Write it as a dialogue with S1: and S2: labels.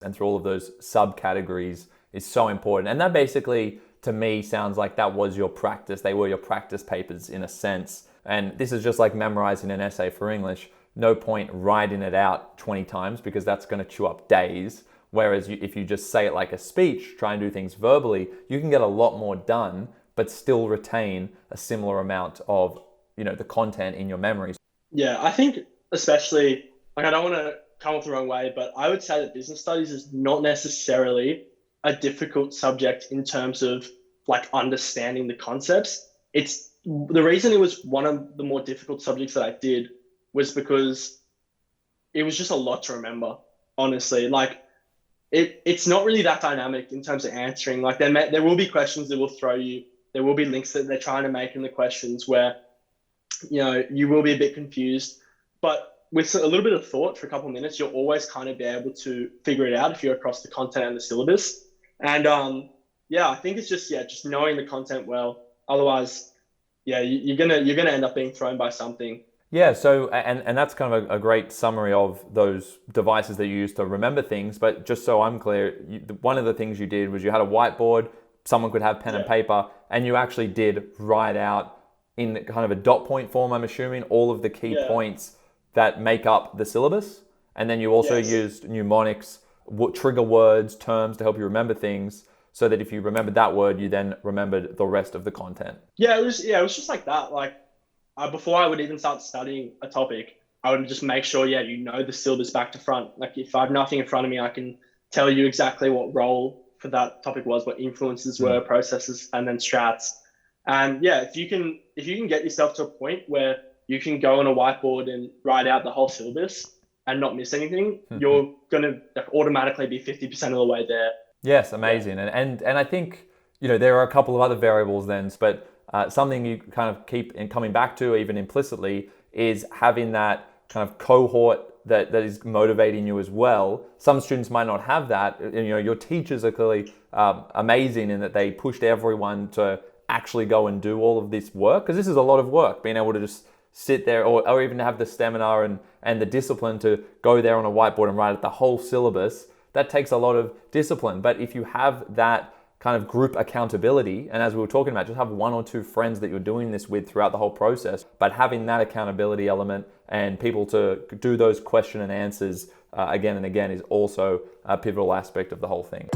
S1: and through all of those subcategories is so important. And that basically, to me, sounds like that was your practice. They were your practice papers in a sense. And this is just like memorizing an essay for English. No point writing it out 20 times because that's going to chew up days. Whereas if you just say it like a speech, try and do things verbally, you can get a lot more done, but still retain a similar amount of, the content in your memories.
S2: Yeah, I think especially, like, I don't want to come off the wrong way, but I would say that business studies is not necessarily a difficult subject in terms of like understanding the concepts. It's the reason it was one of the more difficult subjects that I did was because it was just a lot to remember, honestly. Like it's not really that dynamic in terms of answering. Like there will be questions that will throw you. There will be links that they're trying to make in the questions where, you will be a bit confused, but with a little bit of thought for a couple of minutes, you'll always kind of be able to figure it out if you're across the content and the syllabus. And I think it's just knowing the content well. Otherwise, you're gonna end up being thrown by something.
S1: Yeah, so, and that's kind of a great summary of those devices that you use to remember things. But just so I'm clear, one of the things you did was you had a whiteboard, someone could have pen and paper, and you actually did write out in kind of a dot point form, I'm assuming, all of the key points that make up the syllabus. And then you also used mnemonics, trigger words, terms to help you remember things, so that if you remembered that word, you then remembered the rest of the content.
S2: It was just like that. Like before I would even start studying a topic, I would just make sure, the syllabus back to front. Like if I have nothing in front of me, I can tell you exactly what role for that topic was, what influences were, processes, and then strats. And if you can get yourself to a point where you can go on a whiteboard and write out the whole syllabus and not miss anything, you're going to automatically be 50% of the way there.
S1: Yes, amazing. And I think, there are a couple of other variables then, but something you kind of keep in coming back to, even implicitly, is having that kind of cohort that is motivating you as well. Some students might not have that. Your teachers are clearly amazing in that they pushed everyone to actually go and do all of this work, because this is a lot of work, being able to just sit there or even have the stamina and the discipline to go there on a whiteboard and write out the whole syllabus. That takes a lot of discipline. But if you have that kind of group accountability, and as we were talking about, just have one or two friends that you're doing this with throughout the whole process, but having that accountability element and people to do those question and answers again and again is also a pivotal aspect of the whole thing.